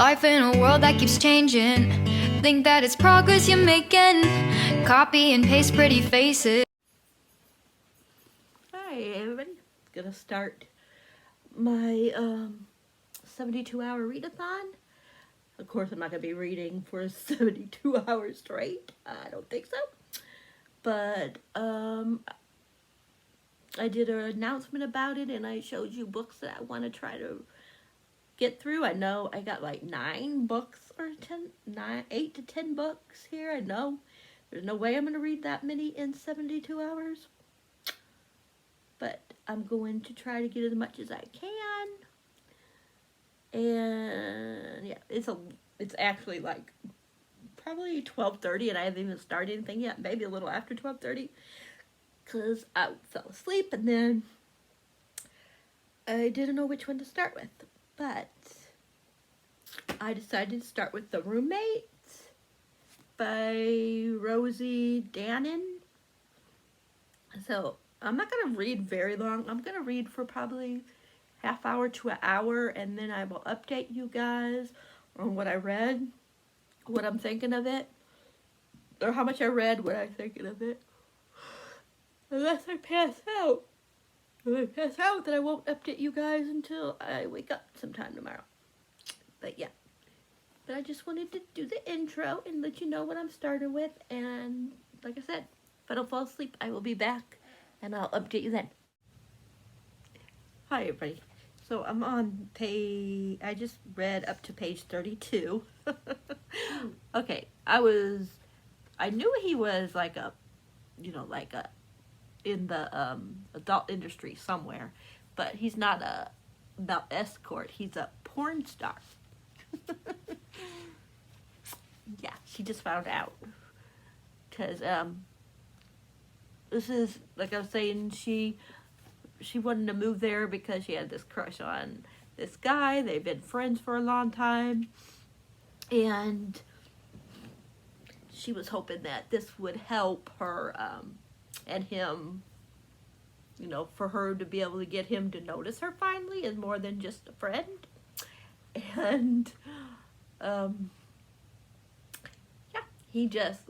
Life in a world that keeps changing. Think that it's progress you're making. Copy and paste pretty faces. Hi everybody, gonna start my 72-hour readathon. Of course, I'm not gonna be reading for 72 hours straight. I don't think so. But I did an announcement about it, and I showed you books that I want to try to get through. I know I got like 9 books or 8 to 10 books here. I know there's no way I'm gonna read that many in 72 hours. But I'm going to try to get as much as I can. And yeah, it's actually like probably 12:30, and I haven't even started anything yet. Maybe a little after 12:30, because I fell asleep, and then I didn't know which one to start with. But I decided to start with The Roommate by Rosie Danan. So I'm not going to read very long. I'm going to read for probably half hour to an hour, and then I will update you guys on what I read, what I'm thinking of it, or how much I read, what I'm thinking of it. Unless I pass out. If I pass out, then I won't update you guys until I wake up sometime tomorrow. But yeah. But I just wanted to do the intro and let you know what I'm starting with. And like I said, if I don't fall asleep, I will be back and I'll update you then. Hi everybody. So I'm on I just read up to page 32. Okay, I knew he was like in the adult industry somewhere, but he's not about escort, he's a porn star. Yeah, she just found out. Because this is, like I was saying, she wanted to move there because she had this crush on this guy. They've been friends for a long time. And she was hoping that this would help her and him, for her to be able to get him to notice her finally as more than just a friend. And, yeah, he just,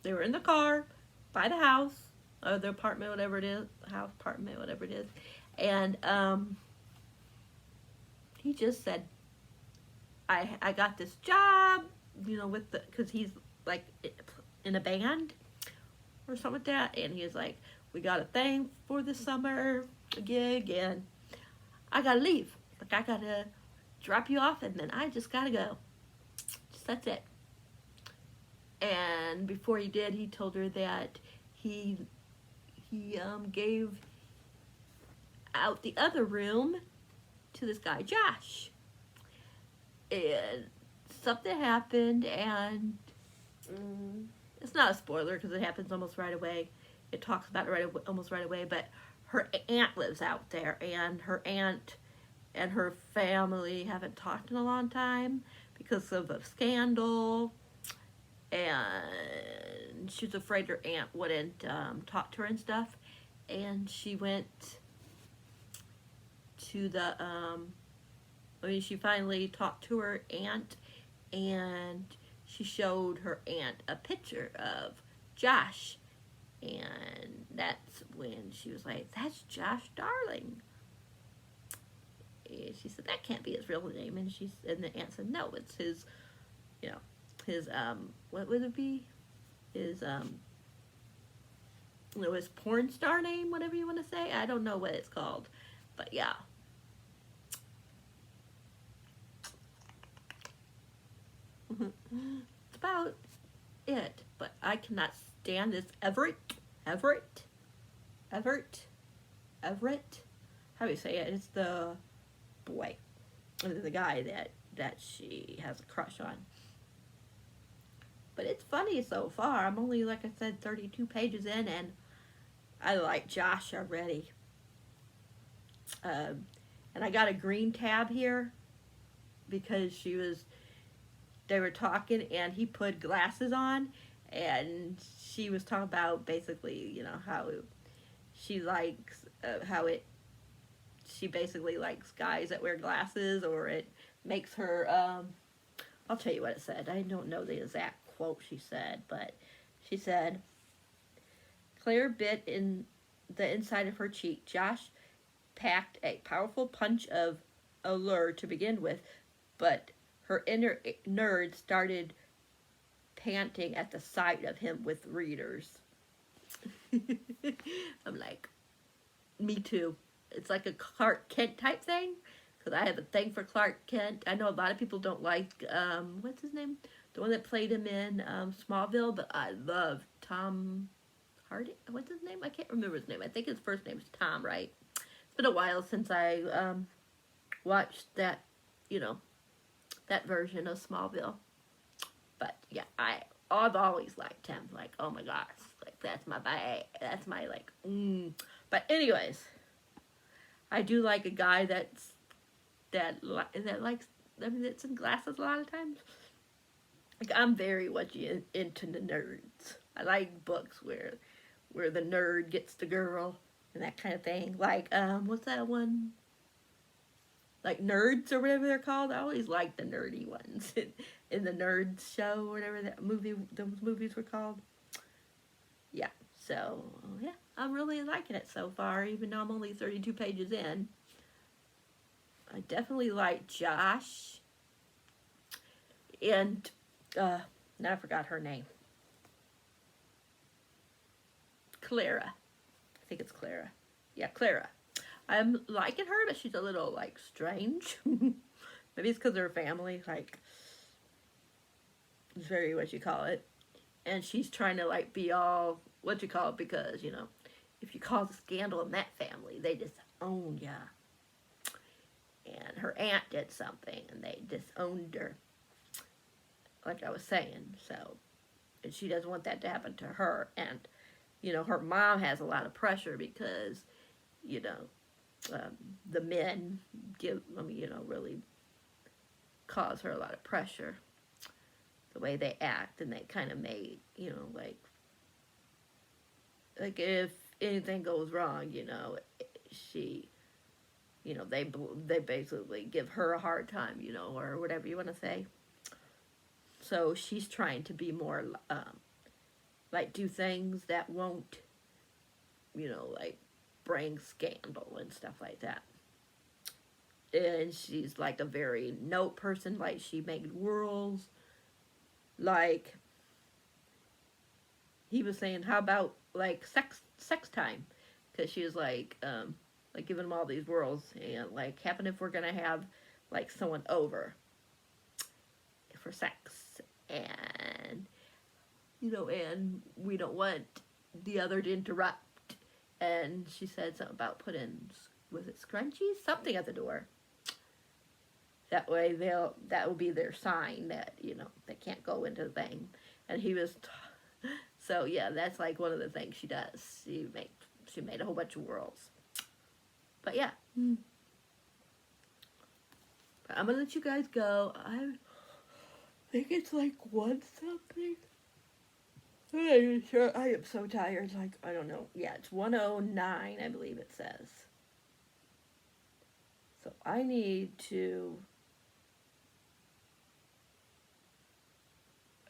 they were in the car by the house, or the apartment, whatever it is, house, apartment, whatever it is, and he just said, I got this job, because he's like in a band or something like that, and he's like, we got a thing for the summer, a gig, and I gotta leave. Like, I gotta drop you off, and then I just gotta go. That's it. And before he did, he told her that he gave out the other room to this guy, Josh. And something happened, and it's not a spoiler because it happens almost right away. It talks about it almost right away, but her aunt lives out there, and her aunt and her family haven't talked in a long time because of a scandal, and she was afraid her aunt wouldn't talk to her and stuff, and she went to the she finally talked to her aunt, and she showed her aunt a picture of Josh, and that's when she was like, that's Josh Darling. And she said, that can't be his real name, and the aunt said, no, it's his, his what would it be? His his porn star name, whatever you want to say. I don't know what it's called, but yeah. It's about it, but I cannot stand this Everett. How do you say it? It's the boy, the guy that she has a crush on. But it's funny so far. I'm only, like I said, 32 pages in, and I like Josh already. And I got a green tab here because they were talking, and he put glasses on, and she was talking about basically, how she likes, she basically likes guys that wear glasses, or it makes her, I'll tell you what it said. I don't know the exact quote she said, but she said, Claire bit in the inside of her cheek. Josh packed a powerful punch of allure to begin with, but her inner nerd started panting at the sight of him with readers. I'm like, me too. It's like a Clark Kent type thing, because I have a thing for Clark Kent. I know a lot of people don't like, what's his name? The one that played him in Smallville, but I love Tom Hardy. What's his name? I can't remember his name. I think his first name is Tom, right? It's been a while since I watched that, you know, that version of Smallville. But yeah, I've always liked him. Like, oh my gosh, like that's my bae. That's my like. But anyways, I do like a guy that likes. I mean, that's in glasses a lot of times. Like, I'm very much into the nerds. I like books where the nerd gets the girl and that kind of thing. Like, what's that one? Like Nerds or whatever they're called. I always like the nerdy ones in the Nerds show or whatever those movies were called. Yeah, so yeah, I'm really liking it so far, even though I'm only 32 pages in. I definitely like Josh. And now I forgot her name. Clara. I think it's Clara. Yeah, Clara. I'm liking her, but she's a little, like, strange. Maybe it's because of her family, like, it's very, what you call it. And she's trying to, like, be all, what you call it, because, you know, if you cause a scandal in that family, they disown ya. And her aunt did something, and they disowned her. Like I was saying, so, and she doesn't want that to happen to her. And, you know, her mom has a lot of pressure because, you know, the men really cause her a lot of pressure. The way they act, and they kind of made, you know, like if anything goes wrong, you know, she, you know, they basically give her a hard time, you know, or whatever you want to say. So she's trying to be more, like, do things that won't, you know, like, bring scandal and stuff like that. And she's like a very note person, like she made rules. Like, he was saying, how about like sex time? Because she was like giving them all these rules, and like, happen if we're gonna have like someone over for sex, and you know, and we don't want the other to interrupt. And she said something about putting, was it scrunchies? Something at the door. That way that will be their sign that, you know, they can't go into the thing. And he was, so yeah, that's like one of the things she does. She made a whole bunch of rules. But yeah. But I'm going to let you guys go. I think it's like 1 something. I'm not even sure. I am so tired. Like, I don't know. Yeah, it's 1:09, I believe it says. So I need to,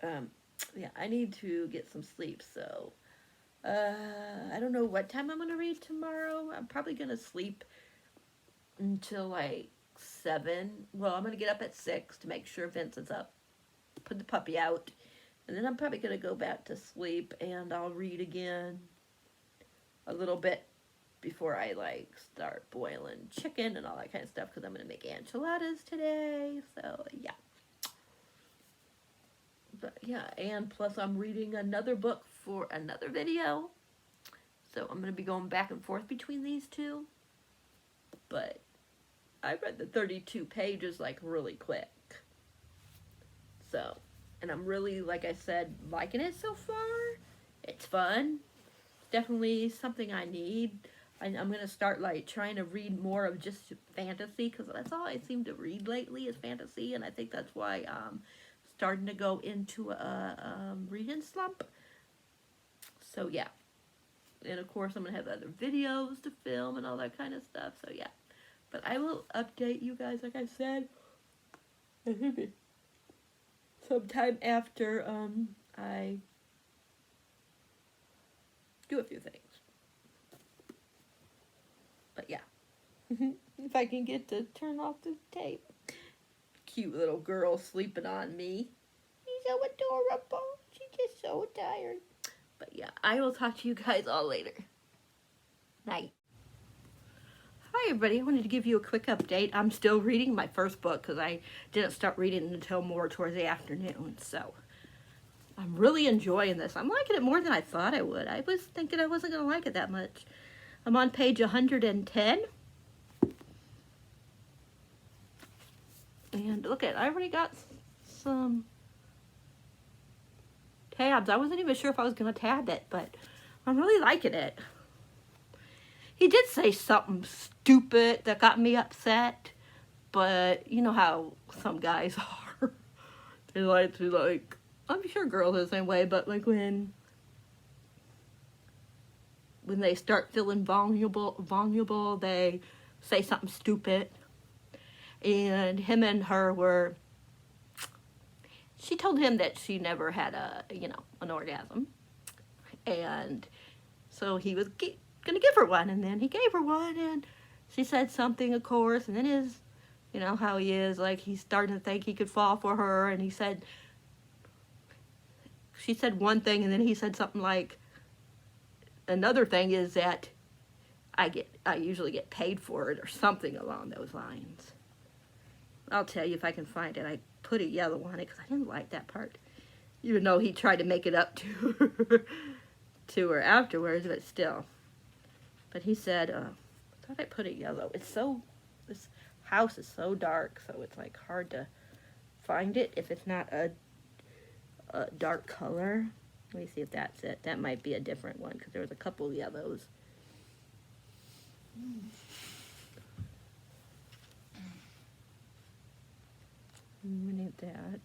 I need to get some sleep. So, I don't know what time I'm going to read tomorrow. I'm probably going to sleep until like 7. Well, I'm going to get up at 6 to make sure Vincent's up. Put the puppy out. And then I'm probably going to go back to sleep, and I'll read again a little bit before I, like, start boiling chicken and all that kind of stuff, because I'm going to make enchiladas today. So, yeah. But, yeah, and plus I'm reading another book for another video. So I'm going to be going back and forth between these two. But I read the 32 pages, like, really quick. So, and I'm really, like I said, liking it so far. It's fun. Definitely something I need. I'm going to start, like, trying to read more of just fantasy, because that's all I seem to read lately is fantasy, and I think that's why I'm starting to go into a reading slump. So, yeah. And, of course, I'm going to have other videos to film and all that kind of stuff, so, yeah. But I will update you guys, like I said, sometime after I do a few things. But yeah, if I can get to turn off the tape. Cute little girl sleeping on me. She's so adorable. She's just so tired. But yeah, I will talk to you guys all later. Night. Hi everybody, I wanted to give you a quick update. I'm still reading my first book because I didn't start reading until more towards the afternoon. So I'm really enjoying this. I'm liking it more than I thought I would. I was thinking I wasn't going to like it that much. I'm on page 110. And look at, I already got some tabs. I wasn't even sure if I was going to tab it, but I'm really liking it. He did say something stupid that got me upset, but you know how some guys are. They like to, like, I'm sure girls are the same way, but like when they start feeling vulnerable, they say something stupid. And him and her were, she told him that she never had an orgasm. And so he was gonna give her one, and then he gave her one, and she said something, of course, and then you know how he is, like he's starting to think he could fall for her, and she said one thing, and then he said something like, another thing is that I usually get paid for it, or something along those lines. I'll tell you if I can find it. I put a yellow on it because I didn't like that part, even though he tried to make it up to her afterwards, but still. But he said, I thought I put it yellow. This house is so dark, so it's like hard to find it if it's not a dark color. Let me see if that's it. That might be a different one because there was a couple yellows. We need that.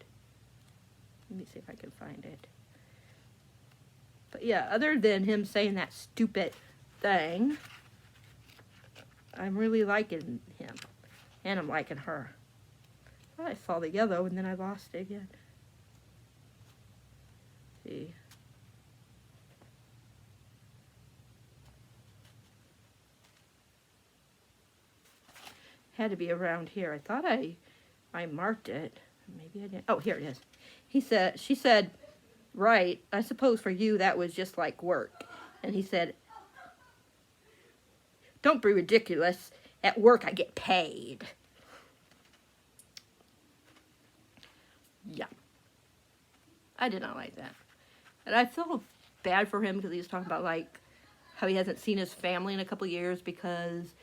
Let me see if I can find it. But yeah, other than him saying that stupid thing, I'm really liking him, and I'm liking her. Oh, I saw the yellow and then I lost it again. Let's see, had to be around here. I thought I marked it. Maybe I didn't. Oh, here it is. She said, right, I suppose for you that was just like work. And he said, don't be ridiculous. At work, I get paid. Yeah. I did not like that. And I feel bad for him because he was talking about, like, how he hasn't seen his family in a couple years because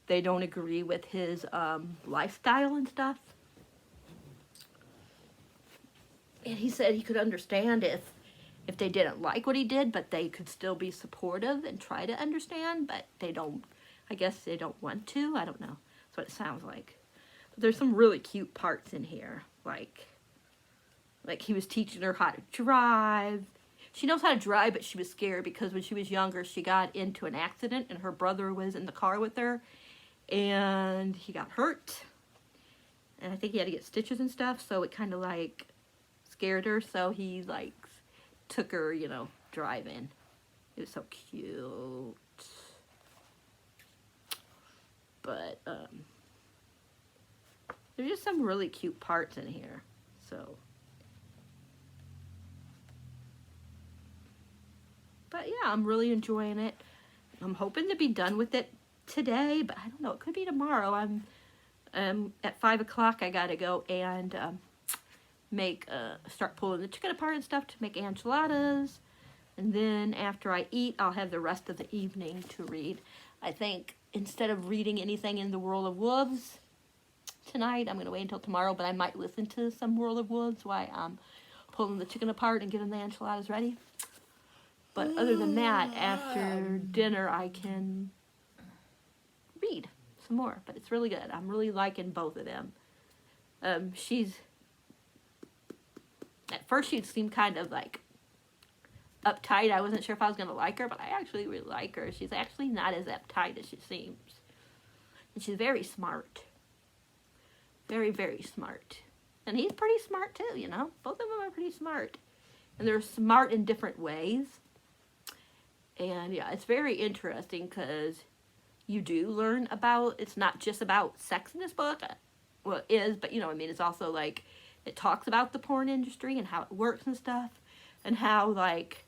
they don't agree with his lifestyle and stuff. And he said he could understand if they didn't like what he did, but they could still be supportive and try to understand, but they don't. I guess they don't want to. I don't know. That's what it sounds like. But there's some really cute parts in here. Like he was teaching her how to drive. She knows how to drive, but she was scared because when she was younger, she got into an accident and her brother was in the car with her. And he got hurt. And I think he had to get stitches and stuff. So it kind of like scared her. So he like took her, driving. It was so cute. But there's just some really cute parts in here. So, but yeah, I'm really enjoying it. I'm hoping to be done with it today, but I don't know. It could be tomorrow. I'm at 5 o'clock. I gotta go and start pulling the chicken apart and stuff to make enchiladas. And then after I eat, I'll have the rest of the evening to read. I think instead of reading anything in the World of Wolves tonight, I'm going to wait until tomorrow, but I might listen to some World of Wolves while I'm pulling the chicken apart and getting the enchiladas ready. But other than that, after dinner, I can read some more. But it's really good. I'm really liking both of them. At first she seemed kind of like uptight. I wasn't sure if I was going to like her, but I actually really like her. She's actually not as uptight as she seems. And she's very smart. Very, very smart. And he's pretty smart too, you know. Both of them are pretty smart. And they're smart in different ways. And yeah, it's very interesting because you do learn about, it's not just about sex in this book. Well, it is, but you know what I mean. It's also like, it talks about the porn industry and how it works and stuff. And how, like,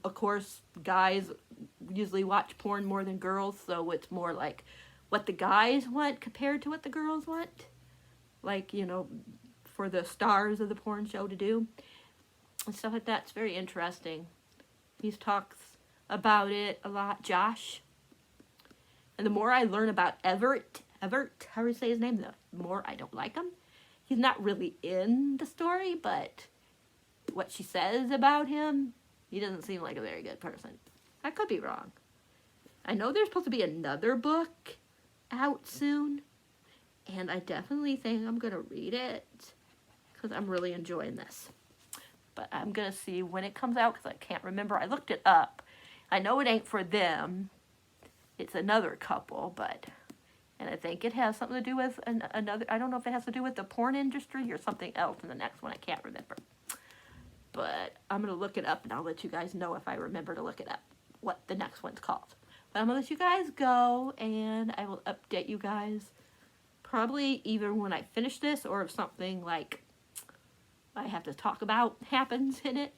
of course, guys usually watch porn more than girls. So it's more like what the guys want compared to what the girls want. Like, you know, for the stars of the porn show to do. And stuff like that. It's very interesting. He talks about it a lot, Josh. And the more I learn about Everett, how do you say his name? The more I don't like him. He's not really in the story, but what she says about him, he doesn't seem like a very good person. I could be wrong. I know there's supposed to be another book out soon, and I definitely think I'm going to read it because I'm really enjoying this. But I'm going to see when it comes out because I can't remember. I looked it up. I know it ain't for them. It's another couple, but... And I think it has something to do with another... I don't know if it has to do with the porn industry or something else in the next one. I can't remember. But I'm going to look it up and I'll let you guys know if I remember to look it up. What the next one's called. But I'm going to let you guys go and I will update you guys. Probably either when I finish this or if something like... I have to talk about happens in it.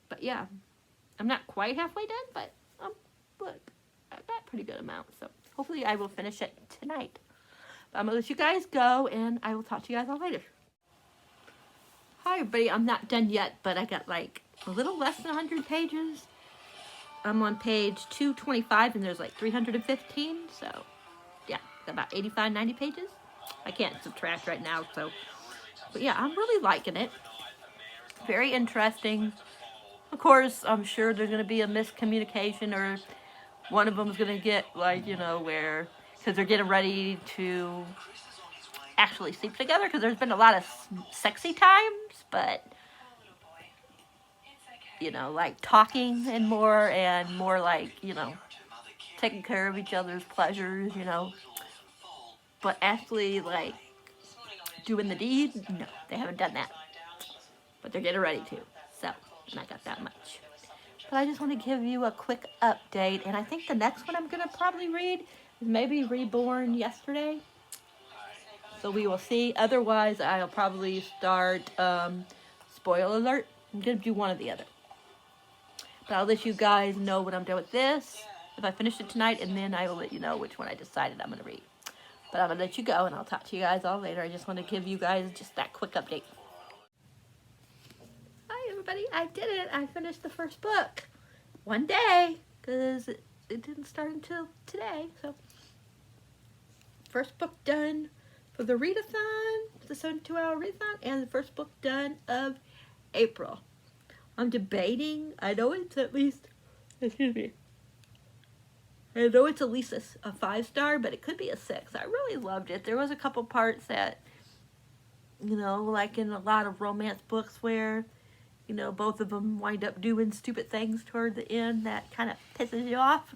But yeah, I'm not quite halfway done, but look, I got a pretty good amount. So hopefully I will finish it tonight. But I'm going to let you guys go and I will talk to you guys all later. Hi everybody, I'm not done yet, but I got like a little less than 100 pages. I'm on page 225 and there's like 315, so yeah, about 85, 90 pages. I can't subtract right now, so... But yeah, I'm really liking it. Very interesting. Of course, I'm sure there's going to be a miscommunication or one of them's going to get, like, you know, where... Because they're getting ready to actually sleep together. Because there's been a lot of sexy times, but... You know, like talking and more like, you know, taking care of each other's pleasures, you know. But actually, like... doing the deed? No, they haven't done that. But they're getting ready to. So, not got that much. But I just want to give you a quick update. And I think the next one I'm going to probably read is maybe Reborn Yesterday. So we will see. Otherwise, I'll probably start, spoiler alert, I'm going to do one or the other. But I'll let you guys know when I'm done with this. If I finish it tonight, and then I will let you know which one I decided I'm going to read. But I'm going to let you go, and I'll talk to you guys all later. I just want to give you guys just that quick update. Hi, everybody. I did it. I finished the first book. One day, because it didn't start until today. So, first book done for the ReadATHon, the 72-hour ReadATHon, and the first book done of April. I'm debating. I know it's at least... Excuse me. I know it's at least a 5-star, but it could be a 6. I really loved it. There was a couple parts that, you know, like in a lot of romance books where, you know, both of them wind up doing stupid things toward the end that kind of pisses you off.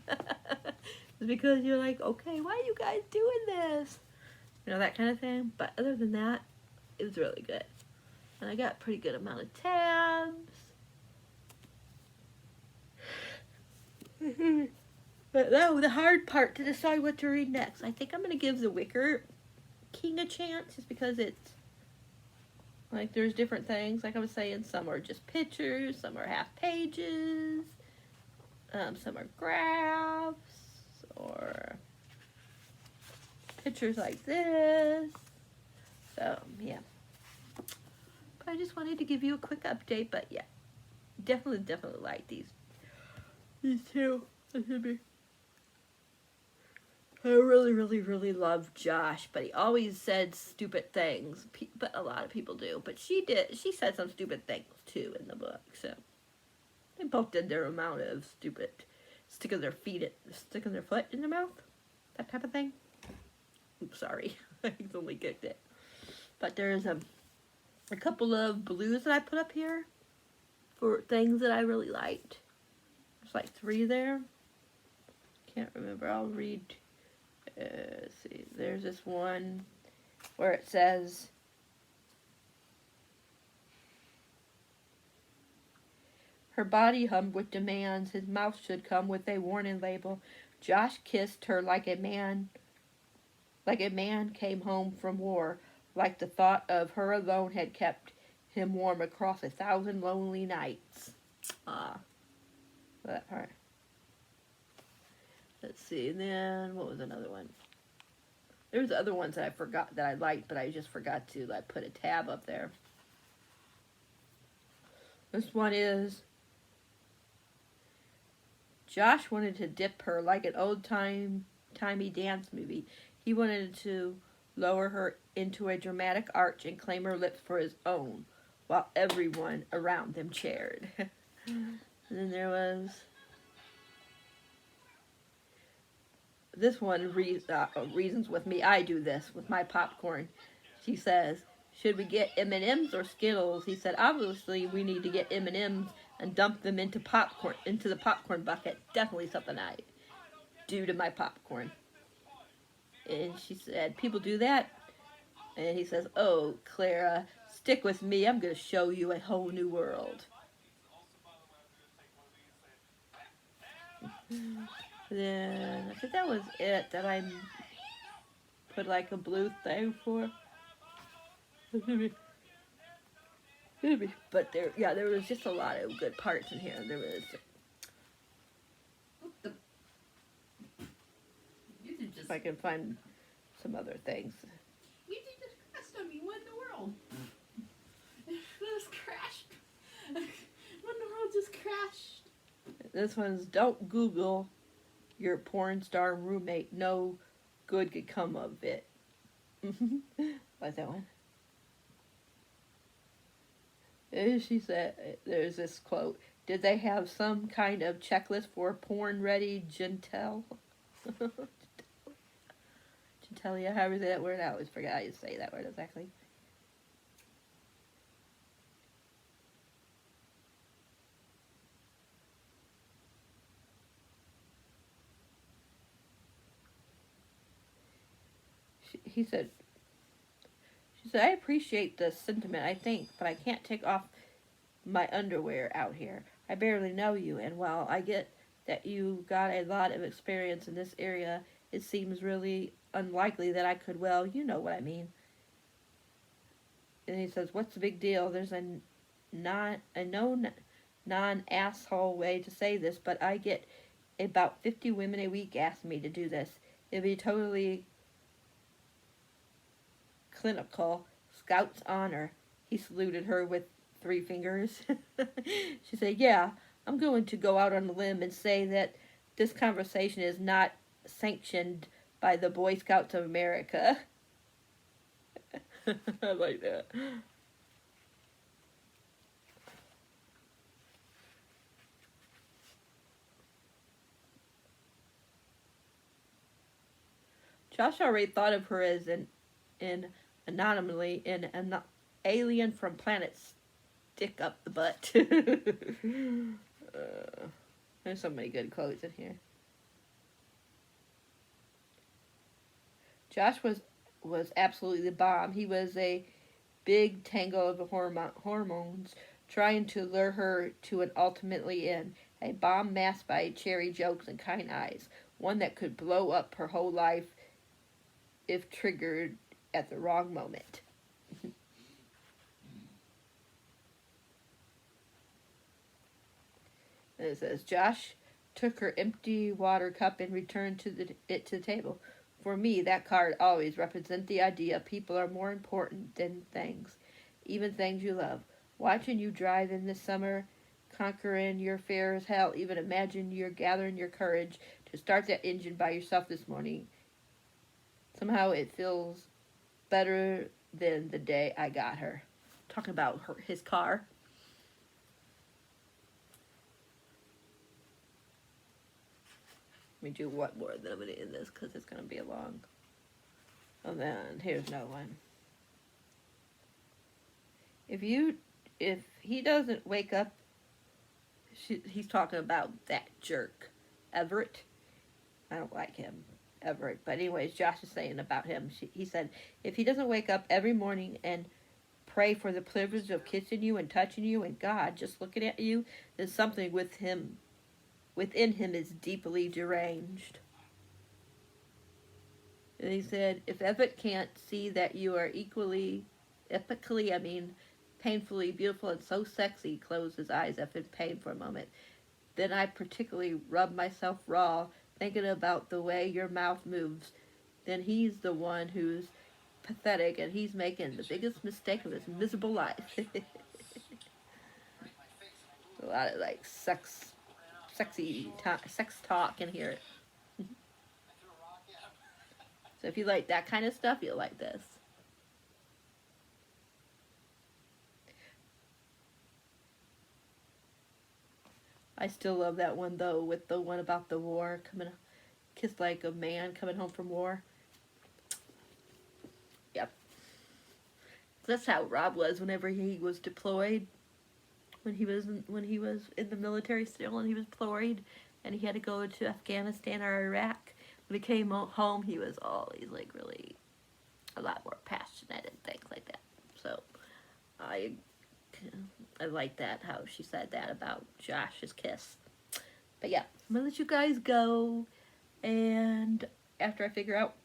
Because you're like, okay, why are you guys doing this? You know, that kind of thing. But other than that, it was really good. And I got a pretty good amount of tabs. But no, the hard part to decide what to read next. I think I'm going to give The Wicker King a chance just because it's, like, there's different things. Like I was saying, some are just pictures, some are half pages, some are graphs, or pictures like this. So, yeah. But I just wanted to give you a quick update, but yeah. Definitely like these two. I really love Josh, but he always said stupid things, but a lot of people do. But she said some stupid things too in the book, so they both did their amount of stupid, sticking their foot in their mouth, that type of thing. Oops, sorry, I accidentally kicked it. But there's a couple of blues that I put up here for things that I really liked. There's like 3 there. Can't remember. I'll read. Let's see. There's this one. where it says, her body hummed with demands, his mouth should come with a warning label. Josh kissed her like a man came home from war, like the thought of her alone had kept him warm across 1,000 lonely nights. That part. Let's see, then what was another one? There's other ones that I forgot that I liked, but I just forgot to like put a tab up there. This one is, Josh wanted to dip her like an old-timey dance movie. He wanted to lower her into a dramatic arch and claim her lips for his own, while everyone around them cheered. And then there was this one, reasons with me. I do this with my popcorn. She says, should we get M&Ms or Skittles? He said, obviously we need to get M&Ms and dump them into the popcorn bucket. Definitely something I do to my popcorn. And she said, people do that? And he says, oh, Clara, stick with me. I'm going to show you a whole new world. Then I think that was it that I put like a blue thing for. But there was just a lot of good parts in here. There was. If I can find some other things. You just crashed on me. What in the world? This crashed. What in the world just crashed? This one's, don't Google your porn star roommate. No good could come of it. Like that one. And she said, there's this quote, did they have some kind of checklist for porn-ready gentle? Genitalia, however you say that word. I always forget how you say that word exactly. She said, I appreciate the sentiment, I think, but I can't take off my underwear out here. I barely know you, and while I get that you got a lot of experience in this area, it seems really unlikely that I could, well, you know what I mean. And he says, what's the big deal? There's a non-asshole way to say this, but I get about 50 women a week ask me to do this. It'd be totally clinical. Scout's honor. He saluted her with 3 fingers. She said, yeah, I'm going to go out on a limb and say that this conversation is not sanctioned by the Boy Scouts of America. I like that. Josh already thought of her as an alien from planet Stick Up the Butt. There's so many good quotes in here. Josh was absolutely the bomb. He was a big tangle of hormones trying to lure her to an ultimately end. A bomb masked by cherry jokes and kind eyes. One that could blow up her whole life if triggered at the wrong moment. And it says, Josh took her empty water cup and returned it to the table. For me, that card always represents the idea people are more important than things, even things you love. Watching you drive in this summer, conquering your fear as hell, even imagine you're gathering your courage to start that engine by yourself this morning. Somehow it feels better than the day I got her. Talking about his car. Let me do one more, then I'm going to end this because it's going to be a long. And then here's another one. If he doesn't wake up, he's talking about that jerk, Everett. I don't like him. ever. But anyways, Josh is saying about him. He said, if he doesn't wake up every morning and pray for the privilege of kissing you and touching you and God just looking at you, then something within him is deeply deranged. And he said, if Everett can't see that you are painfully beautiful and so sexy, closed his eyes up in pain for a moment. Then I particularly rub myself raw, thinking about the way your mouth moves. Then he's the one who's pathetic, and he's making the biggest mistake of his miserable life. A lot of like sex talk in here. So if you like that kind of stuff, you'll like this. I still love that one though, with the one about the war, kiss like a man coming home from war. Yep. That's how Rob was whenever he was deployed. When he was in the military still, and he was deployed, and he had to go to Afghanistan or Iraq. When he came home, he was always like really a lot more passionate and things like that. So I like that, how she said that about Josh's kiss. But yeah, I'm gonna let you guys go, and after I figure out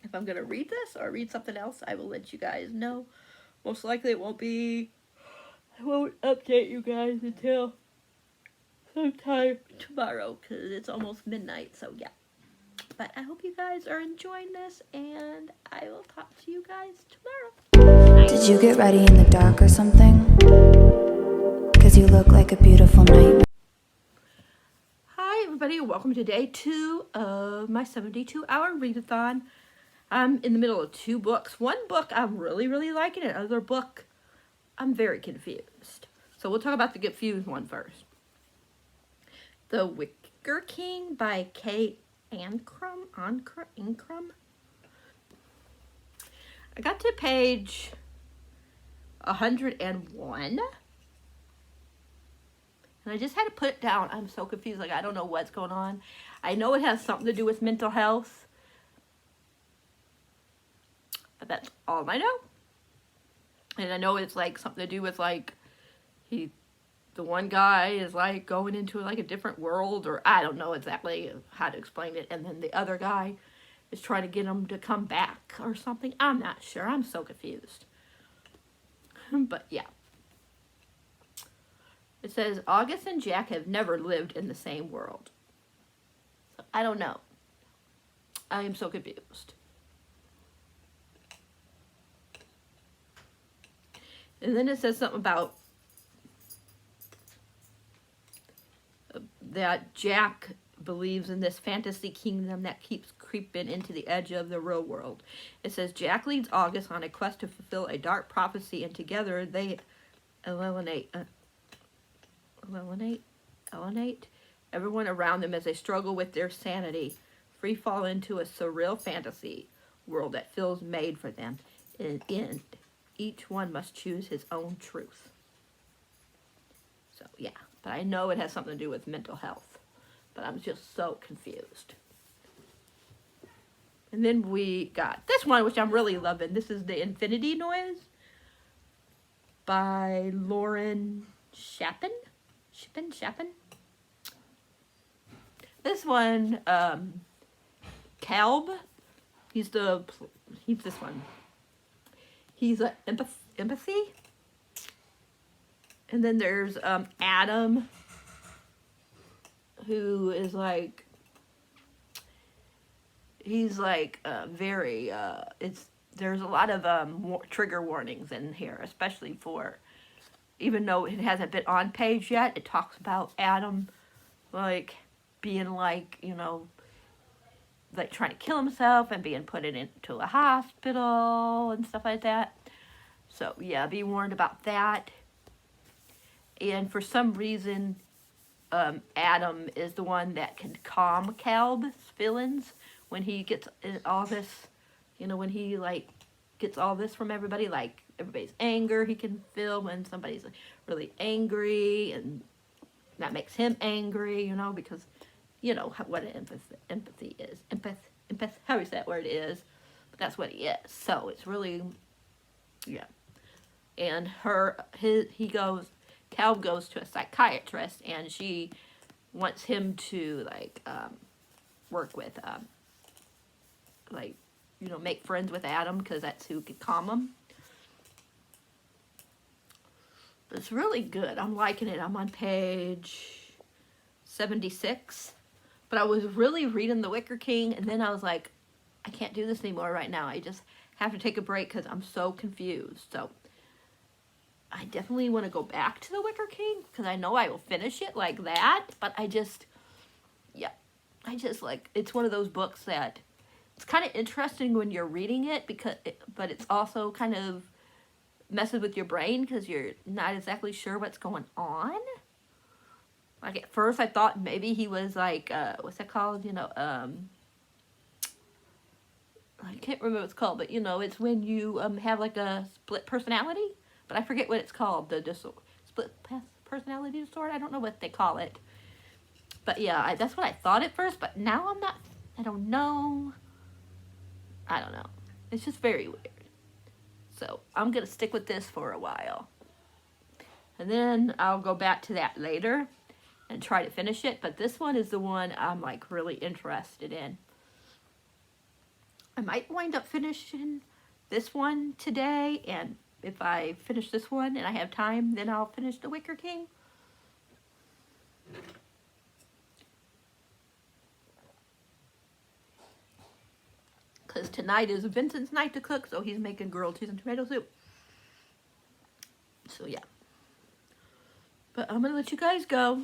if I'm gonna read this or read something else, I will let you guys know. Most likely I won't update you guys until sometime tomorrow, because it's almost midnight, so yeah. But I hope you guys are enjoying this, and I will talk to you guys tomorrow. Did you get ready in the dark or something? 'Cause you look like a beautiful nightmare. Hi everybody, welcome to day 2 of my 72-hour readathon. I'm in the middle of 2 books. One book I'm really liking, and another book I'm very confused. So we'll talk about the confused one first. The Wicker King by Kay Ancrum. I got to page 101. And I just had to put it down. I'm so confused. Like, I don't know what's going on. I know it has something to do with mental health. But that's all I know. And I know it's like something to do with like the one guy is like going into like a different world, or I don't know exactly how to explain it. And then the other guy is trying to get him to come back or something. I'm not sure. I'm so confused. But yeah. It says August and Jack have never lived in the same world. So I don't know. I am so confused. And then it says something about that Jack believes in this fantasy kingdom that keeps creeping into the edge of the real world. It says Jack leads August on a quest to fulfill a dark prophecy, and together they eliminate everyone around them as they struggle with their sanity, free fall into a surreal fantasy world that feels made for them. In the end, each one must choose his own truth. So yeah, but I know it has something to do with mental health, but I'm just so confused. And then we got this one, which I'm really loving. This is The Infinity Noise by Lauren Chapin. This one, Calb, he's this one. He's empathy. And then there's Adam, who is like, he's like very, there's a lot of trigger warnings in here, especially for, even though it hasn't been on page yet, it talks about Adam, like, being like, you know, like trying to kill himself and being put into a hospital and stuff like that. So yeah, be warned about that. And for some reason, Adam is the one that can calm Calb's feelings when he gets all this, you know, when he like gets all this from everybody, like everybody's anger he can feel when somebody's really angry, and that makes him angry, you know, because you know what empathy is. how is that word is, but that's what he is. So it's really, yeah. And Calb goes to a psychiatrist, and she wants him to like work with like, you know, make friends with Adam, because that's who could calm him. But it's really good. I'm liking it. I'm on page 76. But I was really reading The Wicker King, and then I was like, I can't do this anymore right now. I just have to take a break because I'm so confused. So I definitely want to go back to The Wicker King, because I know I will finish it like that. But I just like, it's one of those books that it's kind of interesting when you're reading it, but it's also kind of messes with your brain because you're not exactly sure what's going on. Like, at first I thought maybe he was like, what's that called? You know, I can't remember what it's called, but you know, it's when you have like a split personality, but I forget what it's called. The split personality disorder. I don't know what they call it. But yeah, that's what I thought at first, but now I'm not, I don't know. It's just very weird. So I'm going to stick with this for a while. And then I'll go back to that later and try to finish it. But this one is the one I'm like really interested in. I might wind up finishing this one today. And if I finish this one and I have time, then I'll finish The Wicker King. Because tonight is Vincent's night to cook, so he's making grilled cheese and tomato soup. So yeah. But I'm going to let you guys go.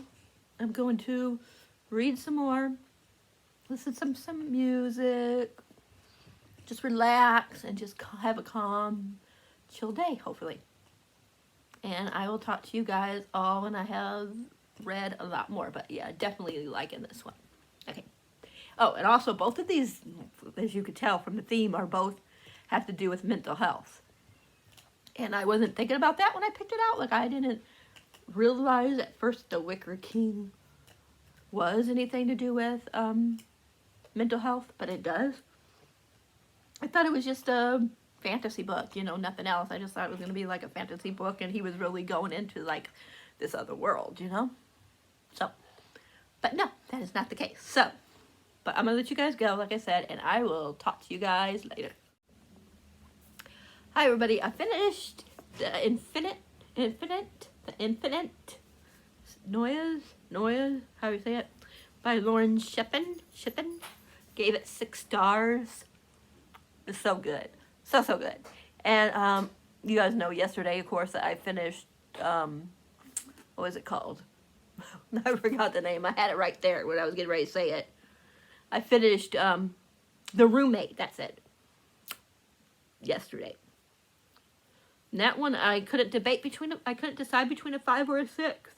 I'm going to read some more, listen to some music, just relax and just have a calm, chill day, hopefully. And I will talk to you guys all when I have read a lot more. But yeah, definitely liking this one. Okay. Oh, and also both of these, as you could tell from the theme, are both have to do with mental health. And I wasn't thinking about that when I picked it out. Like, I didn't realize at first The Wicker King was anything to do with mental health, but it does. I thought it was just a fantasy book, you know, nothing else. I just thought it was going to be like a fantasy book, and he was really going into like this other world, you know? So, but no, that is not the case. So, but I'm going to let you guys go, like I said, and I will talk to you guys later. Hi, everybody. I finished The Infinite Noise, how do you say it? By Lauren Shippen. Gave it 6 stars. It's so good. So good. And you guys know yesterday, of course, that I finished, what was it called? I forgot the name. I had it right there when I was getting ready to say it. I finished The Roommate, that's it, yesterday. And that one I couldn't decide between a 5 or a 6.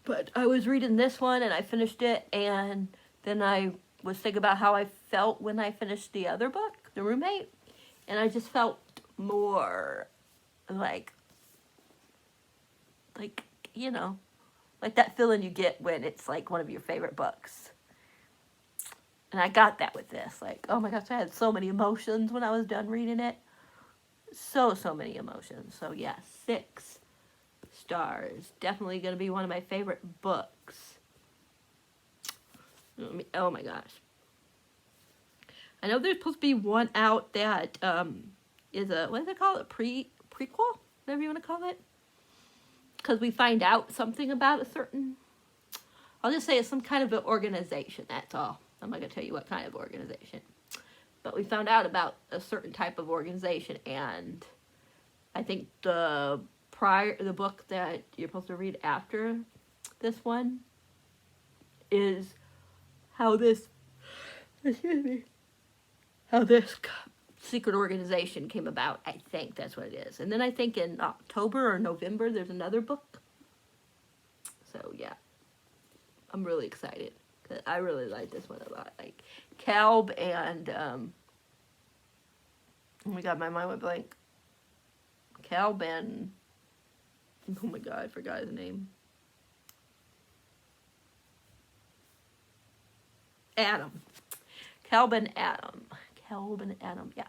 But I was reading this one and I finished it, and then I was thinking about how I felt when I finished the other book, The Roommate, and I just felt more like, you know, like that feeling you get when it's like one of your favorite books. And I got that with this. Like, oh my gosh, I had so many emotions when I was done reading it. So many emotions. So yeah, 6 stars. Definitely going to be one of my favorite books. Oh my gosh. I know there's supposed to be one out that is a, what is it called? A prequel? Whatever you want to call it. Because we find out something about a certain, I'll just say it's some kind of an organization, that's all. I'm not going to tell you what kind of organization. But we found out about a certain type of organization, and I think the book that you're supposed to read after this one is how this secret organization came about. I think that's what it is. And then I think in October or November there's another book. So yeah, I'm really excited. I really like this one a lot. Like Calb and oh my god, my mind went blank. Calb and oh my god, I forgot his name. Adam. Caleb and Adam. Caleb and Adam, yeah.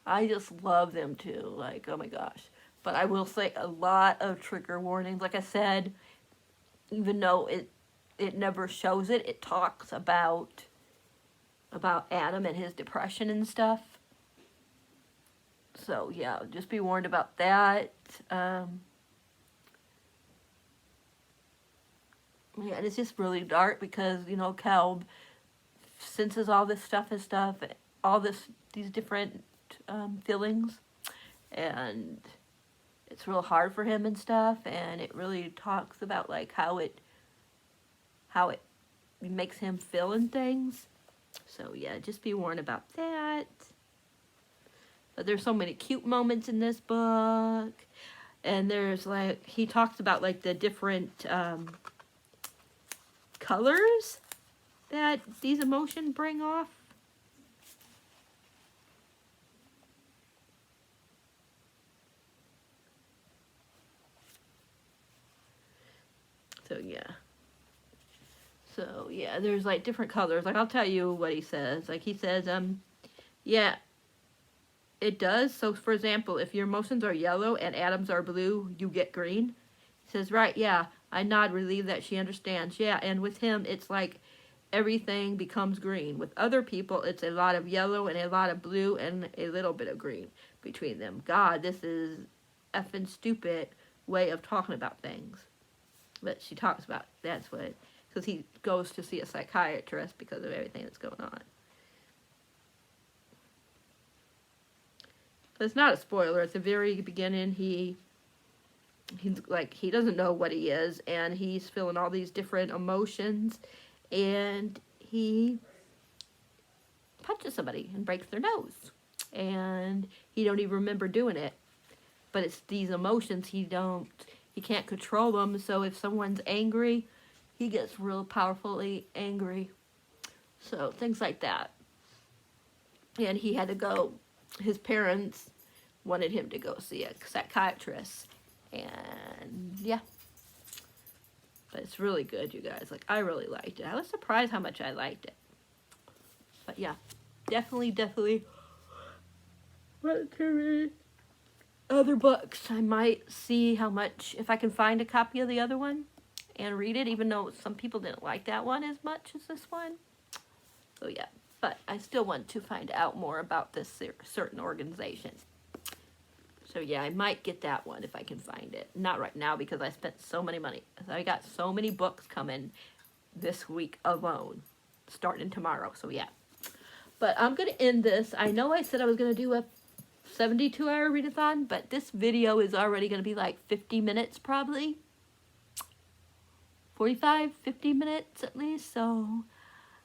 I just love them too. Like, oh my gosh. But I will say a lot of trigger warnings. Like I said, even though it never shows it, it talks about Adam and his depression and stuff. So yeah, just be warned about that. Yeah, and it's just really dark because, you know, Caleb senses all this stuff, all these different feelings, and it's real hard for him and stuff, and it really talks about like how it makes him feel and things. So yeah, just be warned about that. But there's so many cute moments in this book, and there's like, he talks about like the different colors that these emotions bring off. So yeah, there's like different colors. Like, I'll tell you what he says. Like, he says, yeah, it does. So for example, if your emotions are yellow and Adam's are blue, you get green. He says, right, yeah. I nod, relieved that she understands. Yeah, and with him, it's like everything becomes green. With other people, it's a lot of yellow and a lot of blue and a little bit of green between them. God, this is effing stupid way of talking about things. But she talks about, that's what, because he goes to see a psychiatrist because of everything that's going on. But it's not a spoiler. At the very beginning, he's like, he doesn't know what he is, and he's feeling all these different emotions, and he punches somebody and breaks their nose, and he don't even remember doing it. But it's these emotions, he can't control them. So if someone's angry, he gets real powerfully angry. So things like that. And he had to go, his parents wanted him to go see a psychiatrist. And yeah. But it's really good, you guys. Like, I really liked it. I was surprised how much I liked it. But yeah, definitely want to read other books. I might see how much, if I can find a copy of the other one and read it, even though some people didn't like that one as much as this one. So yeah, but I still want to find out more about this certain organization. So yeah, I might get that one if I can find it. Not right now because I spent so many money. I got so many books coming this week alone, starting tomorrow. So yeah, but I'm gonna end this. I know I said I was gonna do a 72-hour readathon, but this video is already going to be like 50 minutes probably. 45, 50 minutes at least, so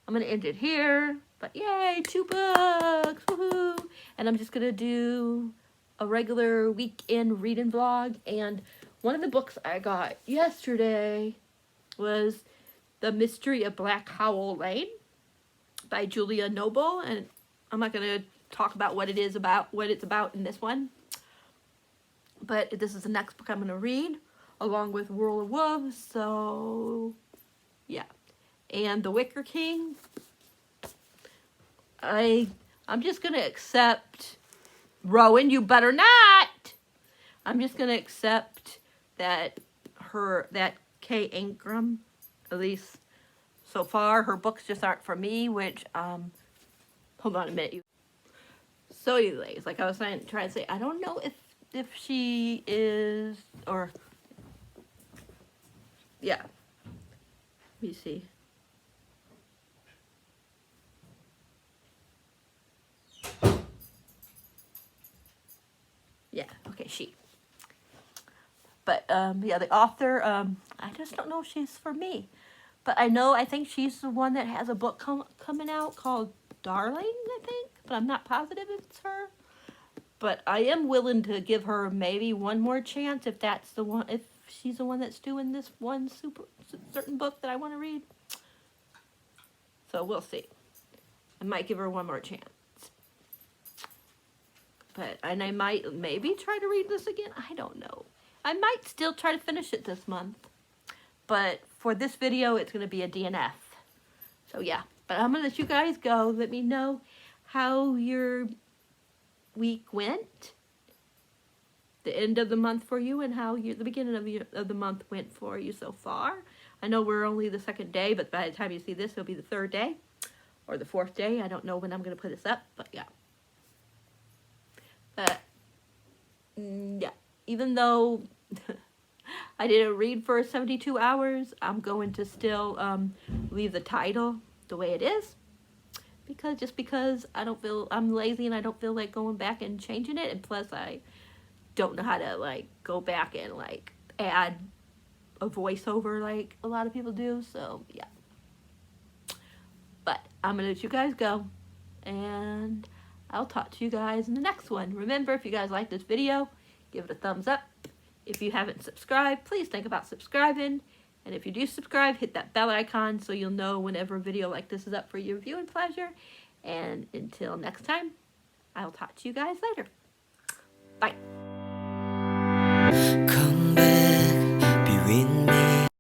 I'm going to end it here. But yay, 2 books, woohoo! And I'm just going to do a regular weekend reading vlog. And one of the books I got yesterday was The Mystery of Black Howell Lane by Julia Noble. And I'm not going to talk about what it's about in this one, but this is the next book I'm going to read along with World of Wolves. So yeah, and The Wicker King, I'm just going to accept, Rowan, you better not, I'm just going to accept that Kay Ingram, at least so far, her books just aren't for me, which hold on a minute. So anyways, like I was trying to say, I don't know if she is, or, yeah, let me see. Yeah, okay, she. But, yeah, the author, I just don't know if she's for me. But I think she's the one that has a book coming out called Darling, I think. But I'm not positive if it's her. But I am willing to give her maybe one more chance if that's the one, if she's the one that's doing this one certain book that I want to read. So we'll see. I might give her one more chance. And I might maybe try to read this again. I don't know. I might still try to finish it this month. But for this video, it's going to be a DNF. So yeah. But I'm going to let you guys go. Let me know how your week went. The end of the month for you, and how the beginning of the month went for you so far. I know we're only the second day, but by the time you see this, it'll be the third day. Or the fourth day. I don't know when I'm going to put this up, but yeah. But, yeah. Even though I didn't read for 72 hours, I'm going to still leave the title the way it is. Because I'm lazy and I don't feel like going back and changing it. And plus I don't know how to like go back and like add a voiceover like a lot of people do. So, yeah. But I'm going to let you guys go, and I'll talk to you guys in the next one. Remember, if you guys like this video, give it a thumbs up. If you haven't subscribed, please think about subscribing. And if you do subscribe, hit that bell icon so you'll know whenever a video like this is up for your viewing pleasure. And until next time, I'll talk to you guys later. Bye.